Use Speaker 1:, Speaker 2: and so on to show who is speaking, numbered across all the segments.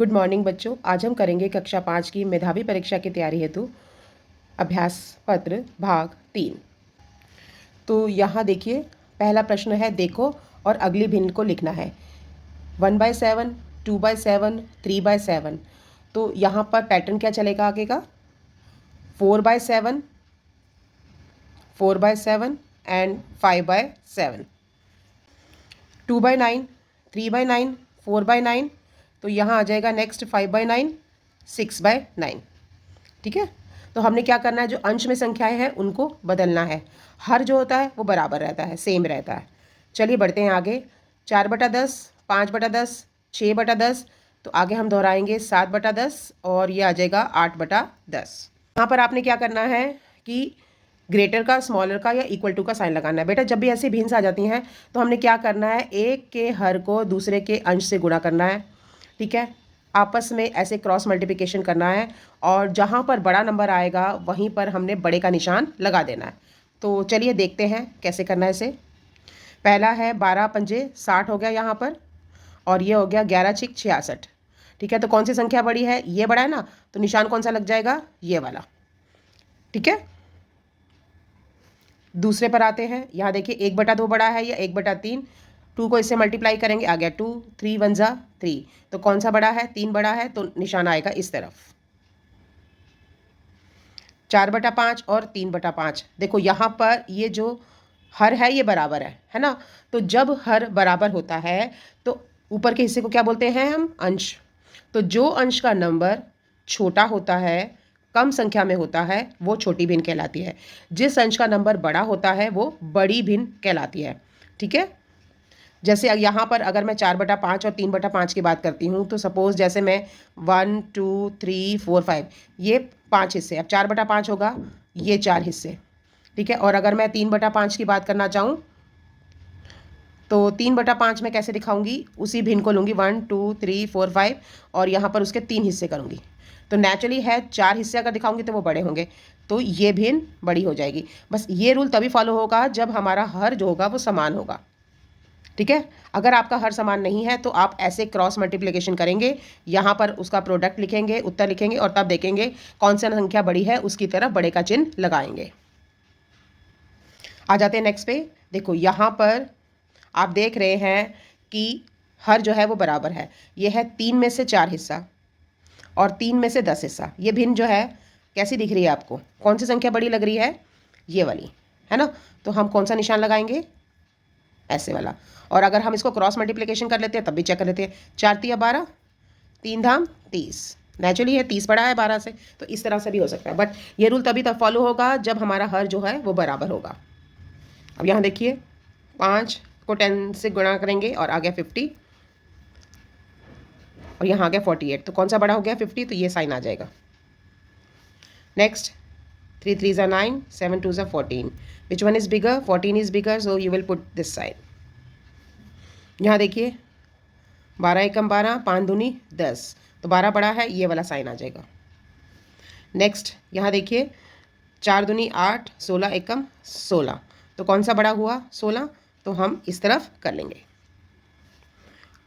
Speaker 1: Good morning बच्चों। आज हम करेंगे कक्षा 5 की मेधावी परीक्षा की तैयारी हेतु अभ्यास पत्र भाग 3। तो यहाँ देखिए, पहला प्रश्न है देखो और अगली भिन्न को लिखना है। 1/7, 2/7, 3/7। तो यहाँ पर पैटर्न क्या चलेगा आगे का? 4/7, 4/7 एंड 5/7। 2/9, 3/9, 4/9। तो यहाँ आ जाएगा नेक्स्ट 5/9, 6/9। ठीक है। तो हमने क्या करना है, जो अंश में संख्याएं हैं उनको बदलना है। हर जो होता है वो बराबर रहता है, सेम रहता है। चलिए बढ़ते हैं आगे। 4/10, 5/10, 6/10। तो आगे हम दोहराएंगे 7/10 और ये आ जाएगा 8/10। यहाँ पर आपने क्या करना है कि ग्रेटर का, स्मॉलर का या इक्वल टू का साइन लगाना है। बेटा जब भी ऐसी भिन्स आ जाती हैं तो हमने क्या करना है, एक के हर को दूसरे के अंश से गुणा करना है। ठीक है, आपस में ऐसे क्रॉस मल्टीप्लिकेशन करना है और जहाँ पर बड़ा नंबर आएगा वहीं पर हमने बड़े का निशान लगा देना है। तो चलिए देखते हैं कैसे करना है इसे। पहला है 12 पंजे 60 हो गया यहाँ पर, और ये हो गया 11 छिक 66। ठीक है, तो कौन सी संख्या बड़ी है? ये बड़ा है ना, तो निशान कौन सा लग जाएगा? ये वाला। ठीक है, दूसरे पर आते हैं। यहाँ देखिए 1/2 बड़ा है या 1/3। 2 को इससे मल्टीप्लाई करेंगे, आ गया 2, 3 1 जा 3। तो कौन सा बड़ा है? 3 बड़ा है, तो निशान आएगा इस तरफ। 4/5 और 3/5। देखो यहाँ पर ये जो हर है ये बराबर है ना। तो जब हर बराबर होता है तो ऊपर के हिस्से को क्या बोलते हैं हम? अंश। तो जो अंश का नंबर छोटा होता है, कम संख्या में होता है, वो छोटी भिन्न कहलाती है। जिस अंश का नंबर बड़ा होता है वो बड़ी भिन्न कहलाती है। ठीक है, जैसे यहाँ पर अगर मैं 4/5 और 3/5 की बात करती हूँ तो सपोज जैसे मैं 1 2 3 4 5, ये 5 हिस्से। अब 4/5 होगा, ये 4 हिस्से। ठीक है, और अगर मैं 3/5 की बात करना चाहूँ तो 3/5 में कैसे दिखाऊंगी? उसी भिन्न को लूँगी 1 2 3 4 5 और यहाँ पर उसके 3 हिस्से करूँगी। तो नेचुरली है 4 हिस्से अगर दिखाऊंगी तो वो बड़े होंगे, तो ये भिन्न बड़ी हो जाएगी। बस ये रूल तभी फॉलो होगा जब हमारा हर जो होगा वो समान होगा। ठीक है, अगर आपका हर समान नहीं है तो आप ऐसे क्रॉस मल्टीप्लिकेशन करेंगे, यहाँ पर उसका प्रोडक्ट लिखेंगे, उत्तर लिखेंगे और तब देखेंगे कौन सी संख्या बड़ी है, उसकी तरफ बड़े का चिन्ह लगाएंगे। आ जाते हैं नेक्स्ट पे। देखो यहाँ पर आप देख रहे हैं कि हर जो है वो बराबर है। ये है 3 में से 4 हिस्सा और 3 में से 10 हिस्सा। ये भिन्न जो है कैसी दिख रही है आपको? कौन सी संख्या बड़ी लग रही है? ये वाली, है ना। तो हम कौन सा निशान लगाएंगे? ऐसे वाला। और अगर हम इसको क्रॉस मल्टीप्लिकेशन कर लेते हैं तब भी चेक कर लेते हैं। 4 तिया 12, 3 धाम 30। नेचुरली है 30 बड़ा है 12 से, तो इस तरह से भी हो सकता है। बट ये रूल तभी तब फॉलो होगा जब हमारा हर जो है वो बराबर होगा। अब यहाँ देखिए 5 को 10 से गुणा करेंगे और आ गया 50 और यहाँ आ गया 48। तो कौन सा बड़ा हो गया? 50। तो ये साइन आ जाएगा। Next 3 3 are 9, 7 2 are 14. Which one is bigger? 14 is bigger, so you will put this side. यहाँ देखिए 12 एकम 12, 5 दूनी 10। तो 12 बड़ा है, ये वाला साइन आ जाएगा। नेक्स्ट यहाँ देखिए 4 दूनी 8, 16 एकम 16। तो कौन सा बड़ा हुआ? 16। तो हम इस तरफ कर लेंगे।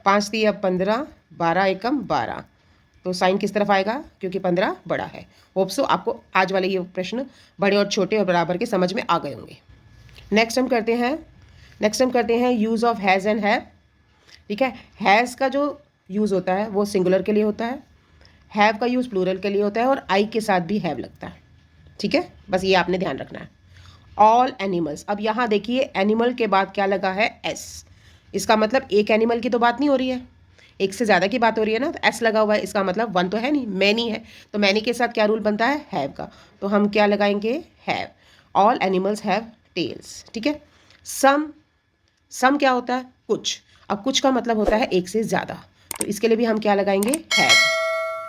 Speaker 1: 5 3 अब 15, 12 एकम 12। तो साइन किस तरफ आएगा? क्योंकि 15 बड़ा है। होप सो आपको आज वाले ये प्रश्न बड़े और छोटे और बराबर के समझ में आ गए होंगे। नेक्स्ट हम करते हैं use of has and have. ठीक है, हैज़ का जो यूज़ होता है वो सिंगुलर के लिए होता है, हैव का यूज़ प्लूरल के लिए होता है और आई के साथ भी हैव लगता है। ठीक है, बस ये आपने ध्यान रखना है। All animals. अब यहाँ देखिए एनिमल के बाद क्या लगा है? एस। इसका मतलब एक एनिमल की तो बात नहीं हो रही है, एक से ज़्यादा की बात हो रही है ना। तो एस लगा हुआ है, इसका मतलब वन तो है नहीं, मैनी है। तो मैनी के साथ क्या रूल बनता है? हैव का। तो हम क्या लगाएंगे? Have. All animals have tails. ठीक है। सम क्या होता है? कुछ। अब कुछ का मतलब होता है एक से ज़्यादा, तो इसके लिए भी हम क्या लगाएंगे? हैव।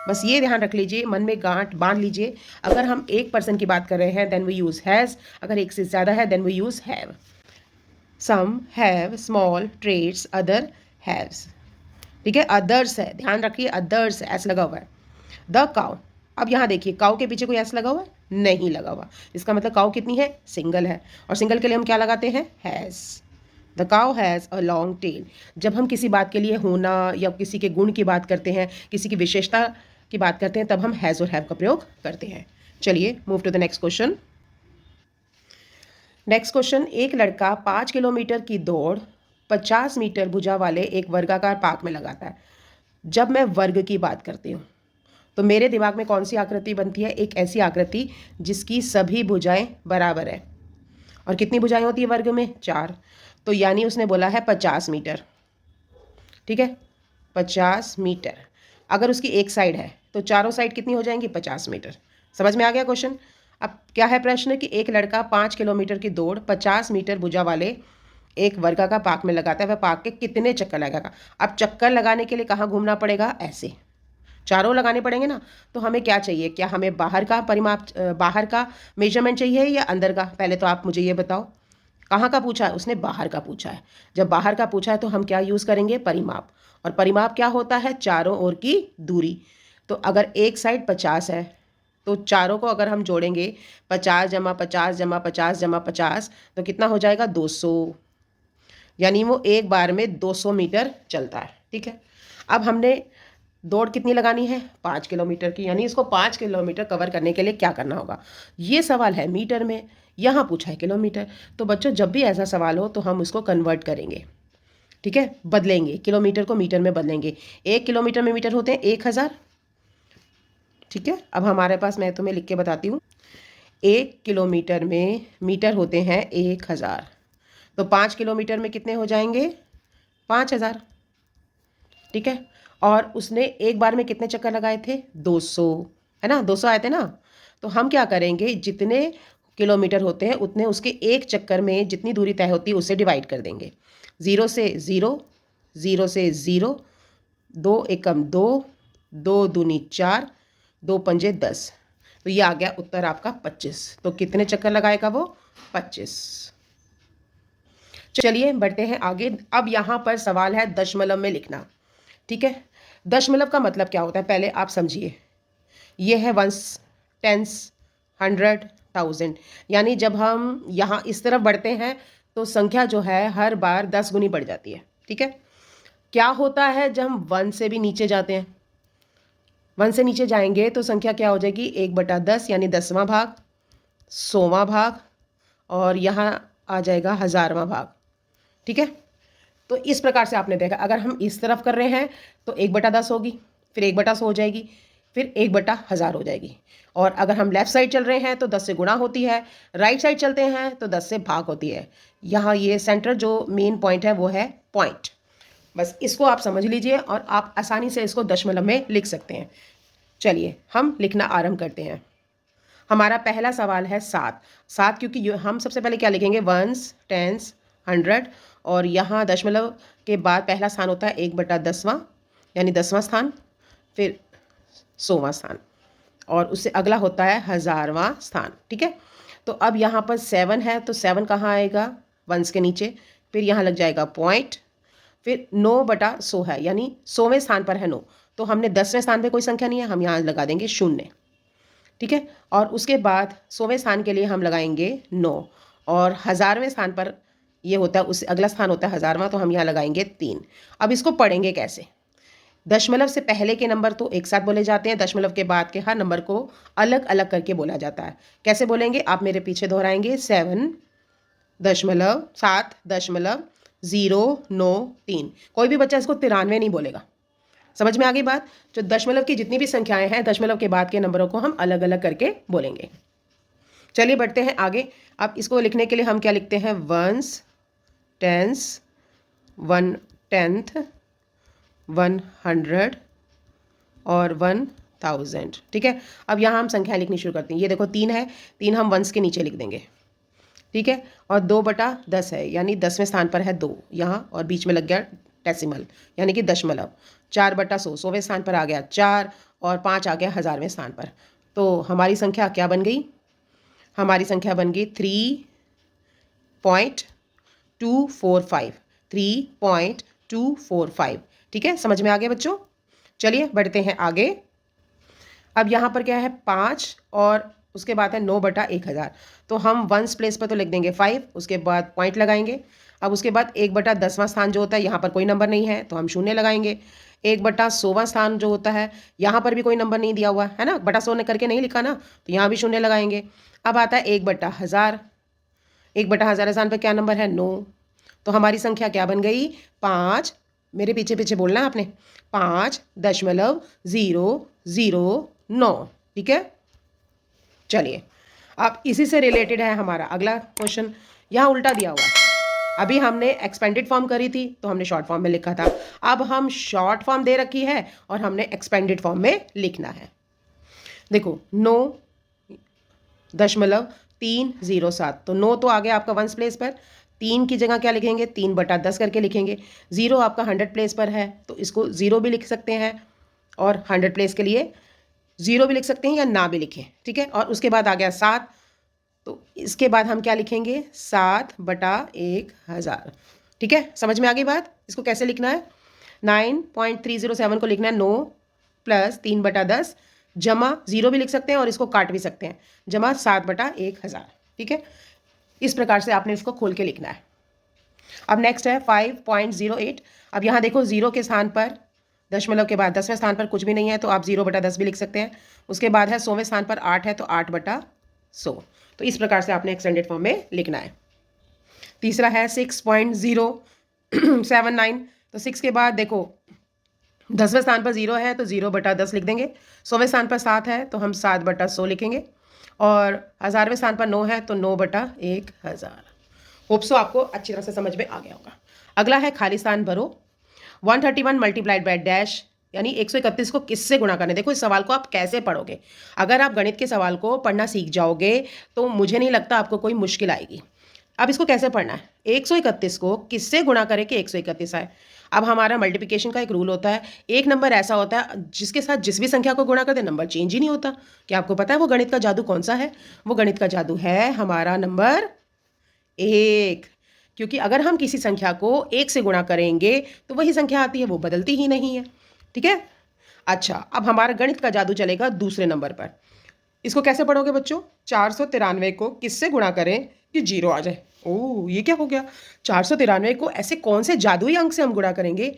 Speaker 1: बस ये ध्यान रख लीजिए, मन में गांठ बांध लीजिए। अगर हम एक पर्सन की बात कर रहे हैं देन वी यूज़ हैज़, अगर एक से ज़्यादा है then we use have. Some, have, small, trades, other, haves. ठीक है, अदर्स है, ध्यान रखिए अदर्स एस लगा हुआ है। The cow. अब यहाँ देखिए काउ के पीछे कोई एस लगा हुआ है? नहीं लगा हुआ। इसका मतलब काउ कितनी है? सिंगल है, और सिंगल के लिए हम क्या लगाते हैं? Has. The cow has a long tail. जब हम किसी बात के लिए होना या किसी के गुण की बात करते हैं, किसी की विशेषता की बात करते हैं, तब हम हैज़ और हैव का प्रयोग करते हैं। चलिए move to the next question. Next question, एक लड़का 5 किलोमीटर की दौड़ 50 मीटर भुजा वाले एक वर्गाकार पार्क में लगाता है। जब मैं वर्ग की बात करती हूँ तो मेरे दिमाग में कौन सी आकृति बनती है? एक ऐसी आकृति जिसकी सभी भुजाएं बराबर है। और कितनी भुजाएं होती है वर्ग में? 4। तो यानी उसने बोला है 50 मीटर। ठीक है, 50 मीटर। अगर उसकी एक साइड है तो चारों साइड कितनी हो जाएंगी? 50 मीटर। समझ में आ गया क्वेश्चन? अब क्या है प्रश्न कि एक लड़का 5 किलोमीटर की दौड़ 50 मीटर भुजा वाले एक वर्गाकार पार्क में लगाता है। वह पार्क के कितने चक्कर लगाएगा? अब चक्कर लगाने के लिए कहाँ घूमना पड़ेगा? ऐसे चारों लगाने पड़ेंगे ना। तो हमें क्या चाहिए? क्या हमें बाहर का परिमाप, बाहर का मेजरमेंट चाहिए या अंदर का? पहले तो आप मुझे ये बताओ, कहाँ का पूछा है? उसने बाहर का पूछा है। जब बाहर का पूछा है तो हम क्या यूज़ करेंगे? परिमाप। और परिमाप क्या होता है? चारों ओर की दूरी। तो अगर एक साइड 50 है तो चारों को अगर हम जोड़ेंगे 50 जमा 50 जमा 50 जमा 50 तो कितना हो जाएगा? 200। यानी वो एक बार में 200 मीटर चलता है। ठीक है, अब हमने दौड़ कितनी लगानी है? 5 किलोमीटर की। यानी इसको 5 किलोमीटर कवर करने के लिए क्या करना होगा? ये सवाल है मीटर में, यहाँ पूछा है किलोमीटर। तो बच्चों जब भी ऐसा सवाल हो तो हम उसको कन्वर्ट करेंगे। ठीक है, बदलेंगे, किलोमीटर को मीटर में बदलेंगे। 1 किलोमीटर में मीटर होते हैं 1000। ठीक है, अब हमारे पास, मैं तुम्हें लिख के बताती हूँ, 1 किलोमीटर में मीटर होते हैं 1000। तो 5 किलोमीटर में कितने हो जाएंगे? 5000। ठीक है, और उसने एक बार में कितने चक्कर लगाए थे? 200, है ना? 200 आए थे ना। तो हम क्या करेंगे, जितने किलोमीटर होते हैं उतने उसके एक चक्कर में जितनी दूरी तय होती है उसे डिवाइड कर देंगे। 0 से 0, 0 से 0, 2 एकम 2, 2 दूनी 4, 2 पंजे 10। तो ये आ गया उत्तर आपका 25। तो कितने चक्कर लगाएगा वो? 25। चलिए बढ़ते हैं आगे। अब यहाँ पर सवाल है दशमलव में लिखना। ठीक है, दशमलव का मतलब क्या होता है पहले आप समझिए। ये है वंस, टेंस, 100, 1000। यानी जब हम यहाँ इस तरफ बढ़ते हैं तो संख्या जो है हर बार 10 गुनी बढ़ जाती है। ठीक है, क्या होता है जब हम 1 से भी नीचे जाते हैं? 1 से नीचे जाएंगे तो संख्या क्या हो जाएगी? 1/10 यानी 10वां भाग, 100वां भाग, और यहाँ आ जाएगा 1000वां भाग। ठीक है, तो इस प्रकार से आपने देखा। अगर हम इस तरफ कर रहे हैं तो 1/10 होगी, फिर 1/100 हो जाएगी, फिर 1/1000 हो जाएगी। और अगर हम लेफ्ट साइड चल रहे हैं तो 10 से गुणा होती है, राइट साइड चलते हैं तो 10 से भाग होती है। यहाँ ये सेंटर जो मेन पॉइंट है वो है पॉइंट। बस इसको आप समझ लीजिए और आप आसानी से इसको दशमलव में लिख सकते हैं। चलिए हम लिखना आरंभ करते हैं। हमारा पहला सवाल है 7। 7 क्योंकि हम सबसे पहले क्या लिखेंगे? वंस, टेंस, 100, और यहाँ दशमलव के बाद पहला स्थान होता है 1/10वां यानी 10वां स्थान, फिर 100वां स्थान, और उससे अगला होता है 1000वां स्थान। ठीक है, तो अब यहाँ पर 7 है तो 7 कहाँ आएगा? वंस के नीचे, फिर यहाँ लग जाएगा पॉइंट, फिर 9/100 है यानी 100वें स्थान पर है 9। तो हमने 10वें स्थान पे कोई संख्या नहीं है, हम यहाँ लगा देंगे 0। ठीक है, और उसके बाद 100वें स्थान के लिए हम लगाएंगे 9, और 1000वें स्थान पर ये होता है, उससे अगला स्थान होता है 1000वां, तो हम यहाँ लगाएंगे 3। अब इसको पढ़ेंगे कैसे? दशमलव से पहले के नंबर तो एक साथ बोले जाते हैं, दशमलव के बाद के हर नंबर को अलग अलग करके बोला जाता है। कैसे बोलेंगे? आप मेरे पीछे दोहराएंगे। 7.093। कोई भी बच्चा इसको 93 नहीं बोलेगा। समझ में आ गई बात? जो दशमलव की जितनी भी संख्याएं हैं, दशमलव के बाद के नंबरों को हम अलग अलग करके बोलेंगे। चलिए बढ़ते हैं आगे। अब इसको लिखने के लिए हम क्या लिखते हैं? वंस, टेंस, 1/10, 100 और 1000। ठीक है, अब यहाँ हम संख्या लिखनी शुरू करते हैं। ये देखो 3 है, 3 हम वंस के नीचे लिख देंगे। ठीक है, और 2/10 है यानी 10वें स्थान पर है 2 यहाँ, और बीच में लग गया डेसिमल यानी कि दशमलव। 4/100 100वें स्थान पर आ गया 4, और 5 आ गया 1000वें स्थान पर। तो हमारी संख्या क्या बन गई? हमारी संख्या बन गई 3.245। 3.245। ठीक है, समझ में आ गया बच्चों? चलिए बढ़ते हैं आगे। अब यहाँ पर क्या है? 5, और उसके बाद है 9/1000। तो हम वंस प्लेस पर तो लिख देंगे 5, उसके बाद पॉइंट लगाएंगे। अब उसके बाद 1/10वां स्थान जो होता है, यहाँ पर कोई नंबर नहीं है तो हम शून्य लगाएंगे। 1/100वां स्थान जो होता है, यहाँ पर भी कोई नंबर नहीं दिया हुआ है ना, बटा 100 ने करके नहीं लिखा ना, तो यहाँ भी शून्य लगाएंगे। अब आता है 1/1000। 1/1000 स्थान पर क्या नंबर है? 9। तो हमारी संख्या क्या बन गई? 5। मेरे पीछे पीछे बोलना है आपने, 5.009। ठीक है, चलिए अब इसी से रिलेटेड है हमारा अगला क्वेश्चन। यहाँ उल्टा दिया हुआ है। अभी हमने एक्सपेंडेड फॉर्म करी थी तो हमने शॉर्ट फॉर्म में लिखा था, अब हम शॉर्ट फॉर्म दे रखी है और हमने एक्सपेंडेड फॉर्म में लिखना है। देखो 9.307, तो 9 तो आ गया आपका वंस प्लेस पर, 3 की जगह क्या लिखेंगे? 3/10 करके लिखेंगे। 0 आपका 100 प्लेस पर है तो इसको 0 भी लिख सकते हैं, और 100 प्लेस के लिए 0 भी लिख सकते हैं या ना भी लिखें। ठीक है, और उसके बाद आ गया 7, तो इसके बाद हम क्या लिखेंगे? 7/1000। ठीक है, समझ में आ गई बात? इसको कैसे लिखना है? 9.307 को लिखना है 9 + 3/10 जमा 0 भी लिख सकते हैं और इसको काट भी सकते हैं, जमा 7/1000। ठीक है, इस प्रकार से आपने इसको खोल के लिखना है। अब नेक्स्ट है 5.08। अब यहाँ देखो 0 के स्थान पर, दशमलव के बाद 10वें स्थान पर कुछ भी नहीं है तो आप 0/10 भी लिख सकते हैं। उसके बाद है 100वें स्थान पर 8 है तो 8/100। तो इस प्रकार से आपने एक्सटेंडेड फॉर्म में लिखना है। तीसरा है 6.079। तो 6 के बाद देखो 10वें स्थान पर 0 है तो 0/10 लिख देंगे। 100वें स्थान पर 7 है तो हम 7/100 लिखेंगे, और 1000वें स्थान पर 9 है तो 9/1000। होप सो आपको अच्छी तरह से समझ में आ गया होगा। अगला है खाली स्थान भरो। 131 मल्टीप्लाइड बाय डैश, यानी 131 को किससे गुणा करना है। देखो इस सवाल को आप कैसे पढ़ोगे, अगर आप गणित के सवाल को पढ़ना सीख जाओगे तो मुझे नहीं लगता आपको कोई मुश्किल आएगी। अब इसको कैसे पढ़ना है? 131 को किससे गुणा करें कि 131 आए। अब हमारा मल्टीप्लिकेशन का एक रूल होता है, एक नंबर ऐसा होता है जिसके साथ जिस भी संख्या को गुणा कर दे नंबर चेंज ही नहीं होता। क्या आपको पता है वो गणित का जादू कौन सा है? वो गणित का जादू है हमारा नंबर 1। क्योंकि अगर हम किसी संख्या को 1 से गुणा करेंगे तो वही संख्या आती है, वो बदलती ही नहीं है। ठीक है, अच्छा अब हमारा गणित का जादू चलेगा दूसरे नंबर पर। इसको कैसे पढ़ोगे बच्चों? 493 को किससे गुणा करें कि 0 आ जाए। ओह ये क्या हो गया? 493 को ऐसे कौन से जादुई अंक से हम गुणा करेंगे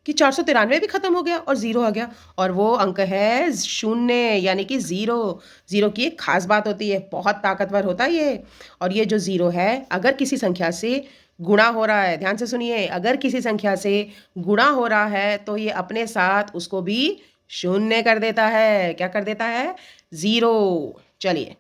Speaker 1: कि 493 भी खत्म हो गया और 0 आ गया, और वो अंक है 0, यानी कि 0। 0 की एक खास बात होती है, बहुत ताकतवर होता है ये। और ये जो 0 है, अगर किसी संख्या से गुणा हो रहा है, ध्यान से सुनिए, अगर किसी संख्या से गुणा हो रहा है तो ये अपने साथ उसको भी 0 कर देता है। क्या कर देता है? 0। चलिए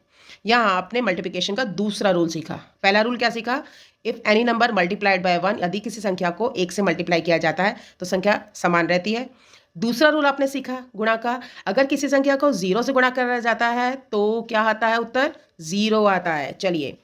Speaker 1: यहाँ आपने मल्टीप्लिकेशन का दूसरा रूल सीखा। पहला रूल क्या सीखा? If any number multiplied by 1, यदि किसी संख्या को 1 से मल्टीप्लाई किया जाता है तो संख्या समान रहती है। दूसरा रूल आपने सीखा गुणा का, अगर किसी संख्या को 0 से गुणा करा जाता है तो क्या आता है? उत्तर 0 आता है। चलिए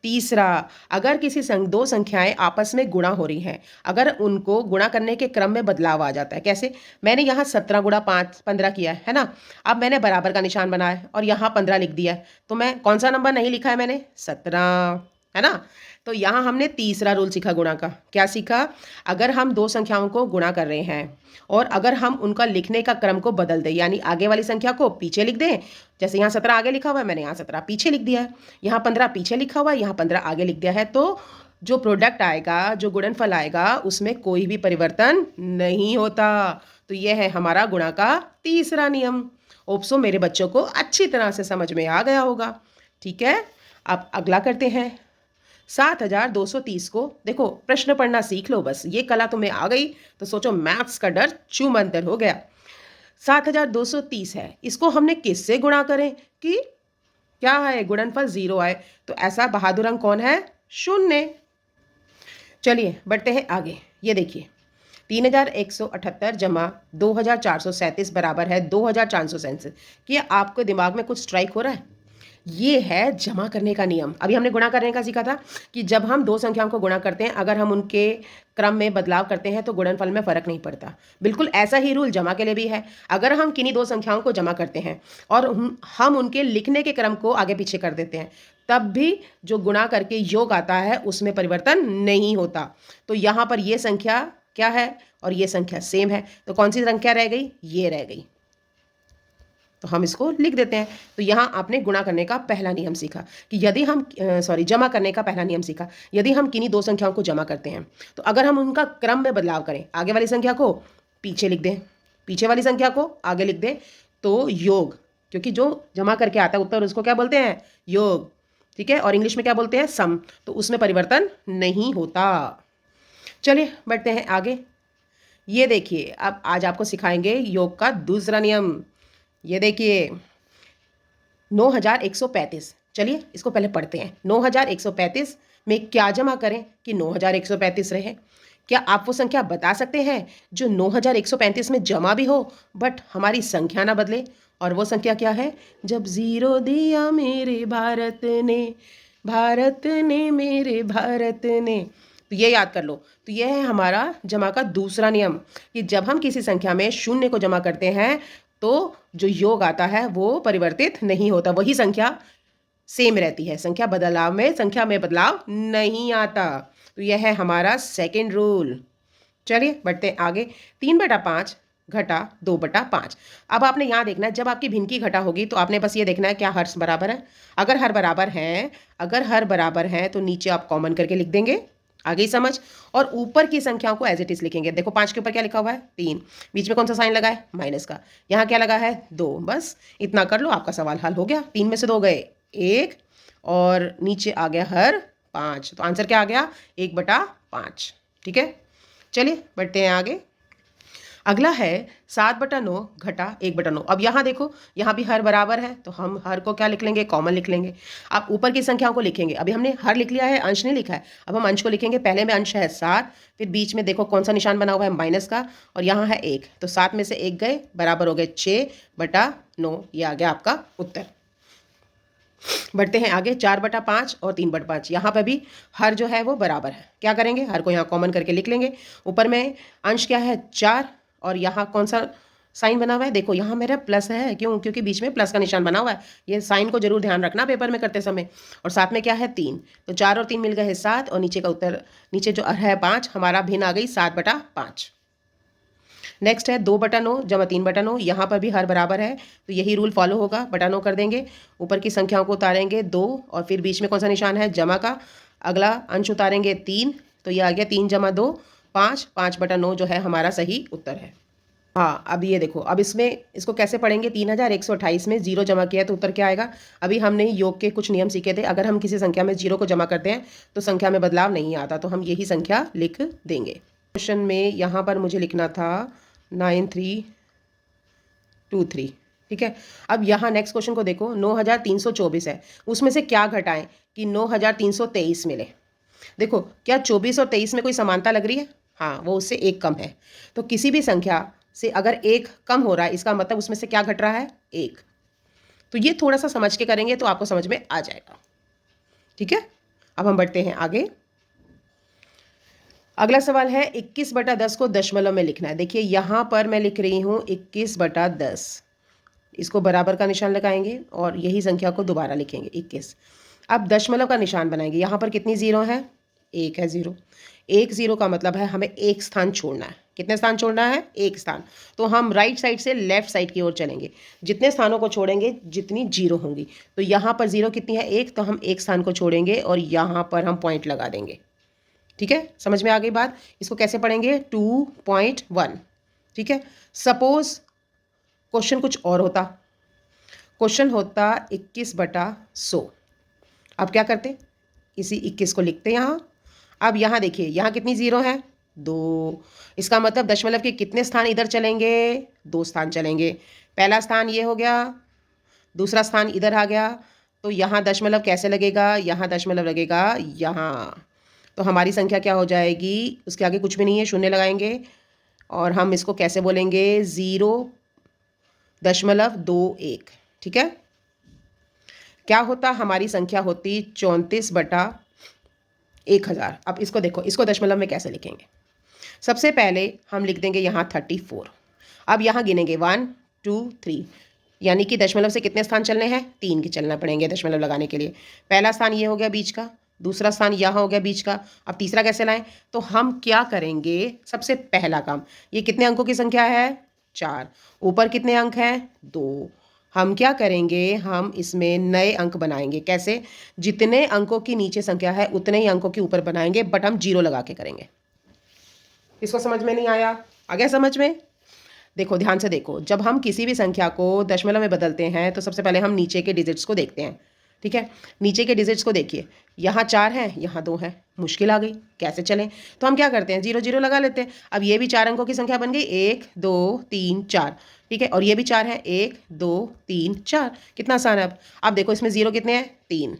Speaker 1: तीसरा, अगर किसी दो संख्याएं आपस में गुणा हो रही हैं, अगर उनको गुणा करने के क्रम में बदलाव आ जाता है। कैसे? मैंने यहाँ 17 गुणा 5 15 किया है ना, अब मैंने बराबर का निशान बनाया और यहाँ 15 लिख दिया है, तो मैं कौन सा नंबर नहीं लिखा है मैंने? 17, है ना। तो यहाँ हमने तीसरा रूल सीखा गुणा का। क्या सीखा? अगर हम दो संख्याओं को गुणा कर रहे हैं और अगर हम उनका लिखने का क्रम को बदल दें, यानी आगे वाली संख्या को पीछे लिख दें, जैसे यहाँ 17 आगे लिखा हुआ है, मैंने यहाँ 17 पीछे लिख दिया है, यहाँ 15 पीछे लिखा हुआ है, यहाँ 15 आगे लिख दिया है, तो जो प्रोडक्ट आएगा, जो गुणनफल आएगा, उसमें कोई भी परिवर्तन नहीं होता। तो यह है हमारा गुणा का तीसरा नियम। ओप्सो मेरे बच्चों को अच्छी तरह से समझ में आ गया होगा। ठीक है, अब अगला करते हैं। 7230 को देखो, प्रश्न पढ़ना सीख लो, बस ये कला तुम्हें आ गई तो सोचो मैथ्स का डर छूमंतर हो गया। 7230 है, इसको हमने किससे गुणा करें कि क्या है? गुणनफल 0 आए। तो ऐसा बहादुर अंक कौन है? 0। चलिए बढ़ते हैं आगे। ये देखिए 3178 जमा 2437 बराबर है 2437। क्या आपके दिमाग में कुछ स्ट्राइक हो रहा है? ये है जमा करने का नियम। अभी हमने गुणा करने का सीखा था कि जब हम दो संख्याओं को गुणा करते हैं, अगर हम उनके क्रम में बदलाव करते हैं तो गुणनफल में फर्क नहीं पड़ता। बिल्कुल ऐसा ही रूल जमा के लिए भी है। अगर हम किन्हीं दो संख्याओं को जमा करते हैं और हम उनके लिखने के क्रम को आगे पीछे कर देते हैं, तब भी जो गुणा करके योग आता है उसमें परिवर्तन नहीं होता। तो यहाँ पर ये संख्या क्या है और ये संख्या सेम है, तो कौन सी संख्या रह गई? ये रह गई। तो हम इसको लिख देते हैं। तो यहाँ आपने गुणा करने का पहला नियम सीखा कि यदि हम जमा करने का पहला नियम सीखा, यदि हम किन्हीं दो संख्याओं को जमा करते हैं तो अगर हम उनका क्रम में बदलाव करें, आगे वाली संख्या को पीछे लिख दें, पीछे वाली संख्या को आगे लिख दें, तो योग, क्योंकि जो जमा करके आता है उत्तर उसको क्या बोलते हैं, योग, ठीक है। और इंग्लिश में क्या बोलते हैं, सम, तो उसमें परिवर्तन नहीं होता। चलिए बढ़ते हैं आगे। ये देखिए, अब आज आपको सिखाएंगे योग का दूसरा नियम। ये देखिए 9135, चलिए इसको पहले पढ़ते हैं। 9135 में क्या जमा करें कि 9135 रहे। क्या आप वो संख्या बता सकते हैं जो 9135 में जमा भी हो बट हमारी संख्या ना बदले? और वो संख्या क्या है? जब जीरो दिया मेरे भारत ने मेरे भारत ने। तो ये याद कर लो। तो यह है हमारा जमा का दूसरा नियम कि जब हम किसी संख्या में शून्य को जमा करते हैं तो जो योग आता है वो परिवर्तित नहीं होता, वही संख्या सेम रहती है, संख्या में बदलाव नहीं आता। तो यह है हमारा सेकंड रूल। चलिए बढ़ते हैं आगे। 3/5 घटा 2/5। अब आपने यहाँ देखना है, जब आपकी भिन्न की घटा होगी तो आपने बस ये देखना है क्या हर बराबर है। अगर हर बराबर है तो नीचे आप कॉमन करके लिख देंगे, आगे ही समझ। और ऊपर की संख्याओं को एज इट इज लिखेंगे। देखो 5 के ऊपर क्या लिखा हुआ है, 3, बीच में कौन सा साइन लगा है, माइनस का, यहाँ क्या लगा है, 2, बस इतना कर लो, आपका सवाल हल हो गया। 3 में से 2 गए 1 और नीचे आ गया हर 5, तो आंसर क्या आ गया, 1/5, ठीक है। चलिए बढ़ते हैं आगे। अगला है 7/9 घटा 1/9। अब यहाँ देखो, यहाँ भी हर बराबर है तो हम हर को क्या लिख लेंगे, कॉमन लिख लेंगे। अब ऊपर की संख्याओं को लिखेंगे। अभी हमने हर लिख लिया है, अंश नहीं लिखा है। अब हम अंश को लिखेंगे। पहले में अंश है 7, फिर बीच में देखो कौन सा निशान बना हुआ है, माइनस का, और यहाँ है 1, तो 7 में से 1 गए, बराबर हो गए 6/9। ये आ गया आपका उत्तर। बढ़ते हैं आगे। 4/5 और 3/5, यहाँ पर भी हर जो है वो बराबर है। क्या करेंगे, हर को यहाँ कॉमन करके लिख लेंगे। ऊपर में अंश क्या है 4, और यहाँ कौन सा साइन बना हुआ है, देखो यहाँ मेरा प्लस है, क्यों, क्योंकि बीच में प्लस का निशान बना हुआ है। ये साइन को जरूर ध्यान रखना पेपर में करते समय। और साथ में क्या है 3, तो 4 और 3 मिल गए 7, और नीचे का उत्तर, नीचे जो है 5, हमारा भिन्न आ गई 7/5। नेक्स्ट है 2/9 जमा 3/9। यहाँ पर भी हर बराबर है तो यही रूल फॉलो होगा, बटा 9 कर देंगे। ऊपर की संख्याओं को उतारेंगे 2, और फिर बीच में कौन सा निशान है, जमा का। अगला अंश उतारेंगे 3, तो ये आ गया 3 जमा 2 5, 5/9 जो है हमारा सही उत्तर है। हाँ, अब ये देखो, अब इसमें इसको कैसे पढ़ेंगे। 3128 में 0 जमा किया है तो उत्तर क्या आएगा। अभी हमने योग के कुछ नियम सीखे थे। अगर हम किसी संख्या में 0 को जमा करते हैं तो संख्या में बदलाव नहीं आता, तो हम यही संख्या लिख देंगे। क्वेश्चन में यहाँ पर मुझे लिखना था 9323, ठीक है। अब यहाँ नेक्स्ट क्वेश्चन को देखो, 9324 है, उसमें से क्या घटाएं कि 9323 मिले। देखो क्या 24 और 23 में कोई समानता लग रही है, हाँ, वो उससे एक कम है। तो किसी भी संख्या से अगर एक कम हो रहा है, इसका मतलब उसमें से क्या घट रहा है, एक। तो ये थोड़ा सा समझ के करेंगे तो आपको समझ में आ जाएगा, ठीक है। अब हम बढ़ते हैं आगे। अगला सवाल है 21/10 को दशमलव में लिखना है। देखिए यहाँ पर मैं लिख रही हूँ 21/10, इसको बराबर का निशान लगाएंगे और यही संख्या को दोबारा लिखेंगे 21। अब दशमलव का निशान बनाएंगे। यहाँ पर कितनी जीरो है, एक है जीरो। एक जीरो का मतलब है हमें एक स्थान छोड़ना है। कितने स्थान छोड़ना है, एक स्थान। तो हम राइट साइड से लेफ्ट साइड की ओर चलेंगे। जितने स्थानों को छोड़ेंगे जितनी जीरो होंगी। तो यहाँ पर जीरो कितनी है, एक, तो हम एक स्थान को छोड़ेंगे और यहाँ पर हम पॉइंट लगा देंगे, ठीक है। समझ में आ गई बात। इसको कैसे पढ़ेंगे, 2.1, ठीक है। सपोज क्वेश्चन कुछ और होता, क्वेश्चन होता 21/100। अब क्या करते, इसी 21 को लिखते यहाँ। अब यहाँ देखिए, यहाँ कितनी जीरो है, 2। इसका मतलब दशमलव के कितने स्थान इधर चलेंगे, 2 स्थान चलेंगे। पहला स्थान ये हो गया, दूसरा स्थान इधर आ गया। तो यहाँ दशमलव कैसे लगेगा, यहाँ दशमलव लगेगा यहाँ। तो हमारी संख्या क्या हो जाएगी, उसके आगे कुछ भी नहीं है, शून्य लगाएंगे और हम इसको कैसे बोलेंगे, 0.21, ठीक है। क्या होता, हमारी संख्या होती 34/1000। अब इसको देखो, इसको दशमलव में कैसे लिखेंगे। सबसे पहले हम लिख देंगे यहाँ 34। अब यहाँ गिनेंगे 1 2 3, यानी कि दशमलव से कितने स्थान चलने हैं, 3 के चलना पड़ेंगे दशमलव लगाने के लिए। पहला स्थान ये हो गया बीच का, दूसरा स्थान यहाँ हो गया बीच का। अब तीसरा कैसे लाएं, तो हम क्या करेंगे, सबसे पहला काम, ये कितने अंकों की संख्या है, 4। ऊपर कितने अंक हैं, 2। हम क्या करेंगे, हम इसमें नए अंक बनाएंगे। कैसे? जितने अंकों की नीचे संख्या है उतने ही अंकों के ऊपर बनाएंगे, बट हम 0 लगा के करेंगे। इसको समझ में नहीं आया? आ गया समझ में? देखो ध्यान से देखो, जब हम किसी भी संख्या को दशमलव में बदलते हैं तो सबसे पहले हम नीचे के डिजिट्स को देखते हैं। ठीक है, नीचे के डिजिट्स को देखिए, यहाँ 4 है, यहाँ 2 है, मुश्किल आ गई, कैसे चलें? तो हम क्या करते हैं, 0 0 लगा लेते हैं। अब ये भी 4 अंकों की संख्या बन गई, 1 2 3 4। ठीक है, और ये भी 4 है, 1 2 3 4। कितना आसान है। अब देखो इसमें 0 कितने हैं, 3।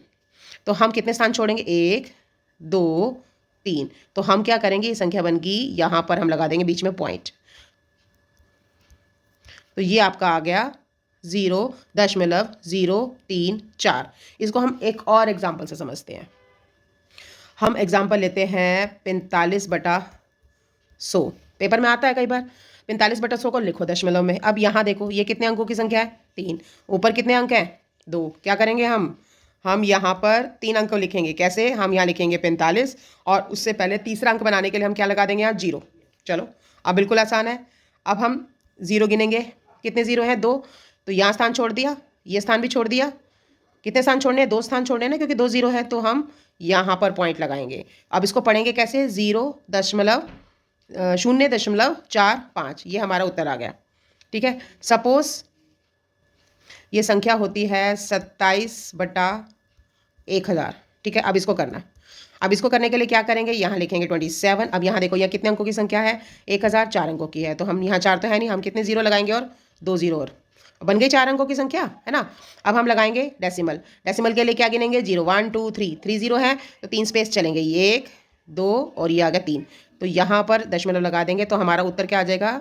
Speaker 1: तो हम कितने स्थान छोड़ेंगे, 1 2 3। तो हम क्या करेंगे, ये संख्या बन गई, यहाँ पर हम लगा देंगे बीच में पॉइंट। तो ये आपका आ गया 0.034। इसको हम एक और एग्जाम्पल से समझते हैं। हम एग्जाम्पल लेते हैं 45/100। पेपर में आता है कई बार। 45/100 को लिखो दशमलव में। अब यहाँ देखो, ये कितने अंकों की संख्या है, 3। ऊपर कितने अंक हैं, 2। क्या करेंगे हम यहाँ पर 3 अंक को लिखेंगे। कैसे? हम यहाँ लिखेंगे 45, और उससे पहले तीसरा अंक बनाने के लिए हम क्या लगा देंगे, यहाँ 0। चलो अब बिल्कुल आसान है। अब हम 0 गिनेंगे, कितने 0 हैं, 2। तो यहाँ स्थान छोड़ दिया, ये स्थान भी छोड़ दिया। कितने स्थान छोड़ने हैं, 2 स्थान छोड़ने हैं ना, क्योंकि 2 0 है, तो हम यहाँ पर पॉइंट लगाएंगे। अब इसको पढ़ेंगे कैसे, 0.045, ये हमारा उत्तर आ गया। ठीक है, सपोज ये संख्या होती है 27/1000। ठीक है, अब इसको करना। अब इसको करने के लिए क्या करेंगे, यहाँ लिखेंगे 27। अब यहाँ देखो, यह कितने अंकों की संख्या है, 1000, 4 अंकों की है। तो हम यहाँ 4 तो है नहीं, हम कितने 0 लगाएंगे, और 2 0 और बन गई 4 अंकों की संख्या, है ना। अब हम लगाएंगे डेसिमल। डेसिमल के लिए क्या गिनेंगे, 0 1 2 3। 3 0 है तो 3 स्पेस चलेंगे, 1 2 और ये आ गया 3। तो यहाँ पर दशमलव लगा देंगे, तो हमारा उत्तर क्या आ जाएगा,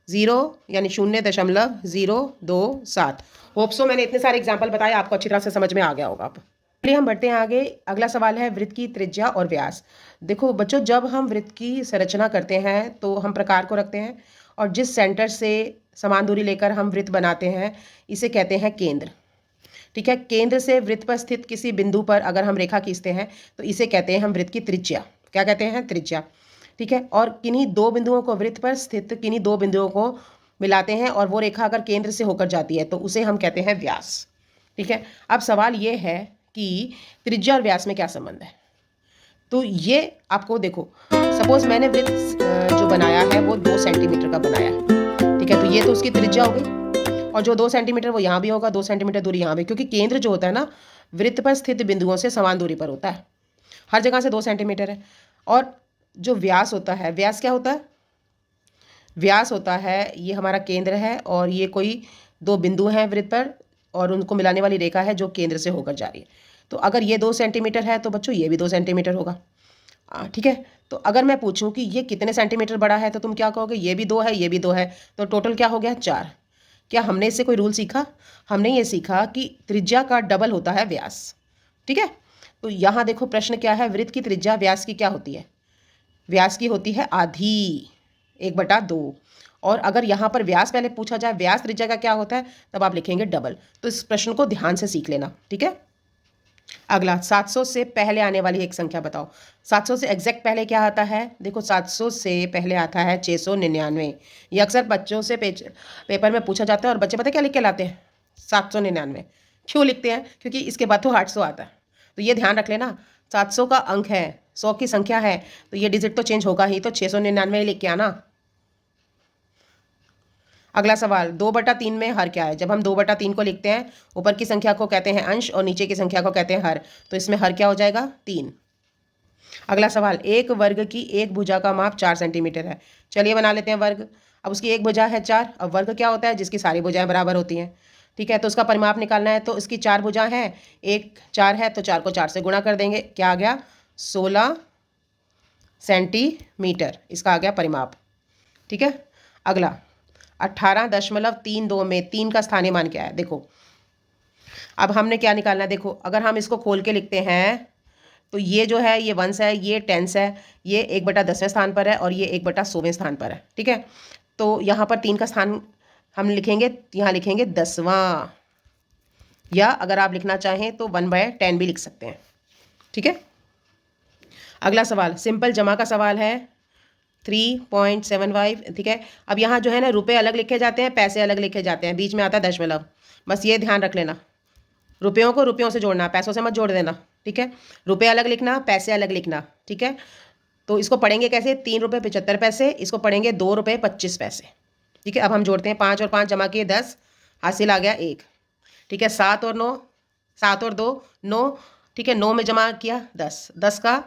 Speaker 1: 0 यानी 0.027। होप सो मैंने इतने सारे एग्जाम्पल बताए, आपको अच्छी तरह से समझ में आ गया होगा। चलिए हम बढ़ते हैं आगे। अगला सवाल है वृत्त की त्रिज्या और व्यास। देखो बच्चों, जब हम वृत्त की संरचना करते हैं तो हम प्रकार को रखते हैं, और जिस सेंटर से समान दूरी लेकर हम वृत्त बनाते हैं इसे कहते हैं केंद्र। ठीक है, केंद्र से वृत्त पर स्थित किसी बिंदु पर अगर हम रेखा खींचते हैं तो इसे कहते हैं हम वृत्त की त्रिज्या। क्या कहते हैं, त्रिज्या। ठीक है, और किन्हीं 2 बिंदुओं को, वृत्त पर स्थित किन्हीं 2 बिंदुओं को मिलाते हैं, और वो रेखा अगर केंद्र से होकर जाती है तो उसे हम कहते हैं व्यास। ठीक है, अब सवाल ये है कि त्रिज्या और व्यास में क्या संबंध है। तो ये आपको देखो, सपोज मैंने वृत्त जो बनाया है वो 2 सेंटीमीटर का बनाया है। ठीक है, तो ये तो उसकी त्रिज्या हो गई, और जो 2 सेंटीमीटर वो यहाँ भी होगा, 2 सेंटीमीटर दूरी यहाँ भी, क्योंकि केंद्र जो होता है ना वृत्त पर स्थित बिंदुओं से समान दूरी पर होता है, हर जगह से 2 सेंटीमीटर है। और जो व्यास होता है, व्यास क्या होता है, व्यास होता है ये हमारा केंद्र है, और ये कोई 2 बिंदु हैं वृत्त पर, और उनको मिलाने वाली रेखा है जो केंद्र से होकर जा रही है। तो अगर ये 2 सेंटीमीटर है तो बच्चों ये भी 2 सेंटीमीटर होगा। ठीक है, तो अगर मैं पूछूं कि ये कितने सेंटीमीटर बड़ा है तो तुम क्या कहोगे, ये भी 2 है, ये भी 2 है, तो टोटल क्या हो गया, 4। क्या हमने इससे कोई रूल सीखा? हमने ये सीखा कि त्रिज्या का डबल होता है व्यास। ठीक है, तो यहाँ देखो प्रश्न क्या है, वृत्त की त्रिज्या व्यास की क्या होती है, व्यास की होती है आधी, 1/2। और अगर यहाँ पर व्यास पहले पूछा जाए, व्यास त्रिज्या का क्या होता है, तब आप लिखेंगे डबल। तो इस प्रश्न को ध्यान से सीख लेना। ठीक है, अगला 700 से पहले आने वाली एक संख्या बताओ। 700 से एग्जैक्ट पहले क्या आता है, देखो 700 से पहले आता है 699। ये अक्सर बच्चों से पेपर में पूछा जाता है, और बच्चे पता क्या लिख के लाते हैं, 799। क्यों लिखते हैं, क्योंकि इसके बाद तो 800 आता है। तो ये ध्यान रख लेना, 700 का अंक है, 100 की संख्या है, तो ये डिजिट तो चेंज होगा ही, तो 699 लिख के आना। अगला सवाल, 2/3 में हर क्या है। जब हम 2/3 को लिखते हैं, ऊपर की संख्या को कहते हैं अंश और नीचे की संख्या को कहते हैं हर, तो इसमें हर क्या हो जाएगा, 3। अगला सवाल, एक वर्ग की एक भुजा का माप 4 सेंटीमीटर है। चलिए बना लेते हैं वर्ग। अब उसकी एक भुजा है 4। अब वर्ग क्या होता है, जिसकी सारी भुजाएं बराबर होती हैं। ठीक है, तो उसका परिमाप निकालना है, तो इसकी 4 भुजा हैं, एक 4 है, तो 4 को 4 से गुणा कर देंगे, क्या आ गया, 16 सेंटीमीटर, इसका आ गया परिमाप। ठीक है, अगला 18.32 में 3 का स्थानीय मान क्या है। देखो अब हमने क्या निकालना है, देखो अगर हम इसको खोल के लिखते हैं तो ये जो है ये वंस है, ये टेंस है, ये 1/10वें स्थान पर है, और ये 1/100वें स्थान पर है। ठीक है, तो यहाँ पर 3 का स्थान हम लिखेंगे, यहाँ लिखेंगे 10वां, या अगर आप लिखना चाहें तो 1/10 भी लिख सकते हैं। ठीक है, अगला सवाल सिंपल जमा का सवाल है, 3.75। ठीक है, अब यहाँ जो है ना रुपए अलग लिखे जाते हैं, पैसे अलग लिखे जाते हैं, बीच में आता है दशमलव। बस ये ध्यान रख लेना, रुपयों को रुपयों से जोड़ना, पैसों से मत जोड़ देना, ठीक है। रुपये अलग लिखना, पैसे अलग लिखना, ठीक है। तो इसको पढ़ेंगे कैसे, 3 रुपये 75 पैसे, इसको पढ़ेंगे 2 रुपये 25 पैसे, ठीक है। अब हम जोड़ते हैं, 5 और 5 जमा किए 10, हासिल आ गया 1, ठीक है। 7 और 9, 7 और 2 9, ठीक है। 9 में जमा किया 10, 10 का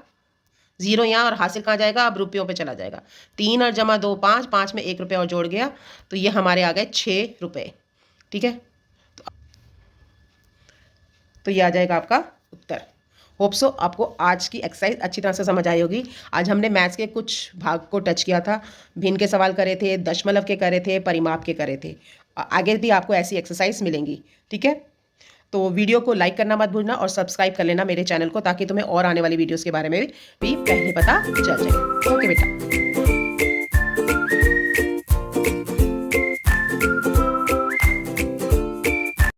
Speaker 1: 0 यहाँ और हासिल कहाँ जाएगा, अब रुपयों पे चला जाएगा। 3 और जमा 2 5, 5 में 1 रुपया और जोड़ गया, तो ये हमारे आ गए 6 रुपये, ठीक है। तो ये आ जाएगा आपका उत्तर। होप सो आपको आज की एक्सरसाइज अच्छी तरह से समझ आई होगी। आज हमने मैथ्स के कुछ भाग को टच किया था, भिन्न के सवाल करे थे, दशमलव के करे थे, परिमाप के करे थे। आगे भी आपको ऐसी एक्सरसाइज मिलेंगी, ठीक है। तो वीडियो को लाइक करना मत भूलना और सब्सक्राइब कर लेना मेरे चैनल को, ताकि तुम्हें और आने वाली वीडियोस के बारे में भी पहले पता चल जाए। ओके बेटा।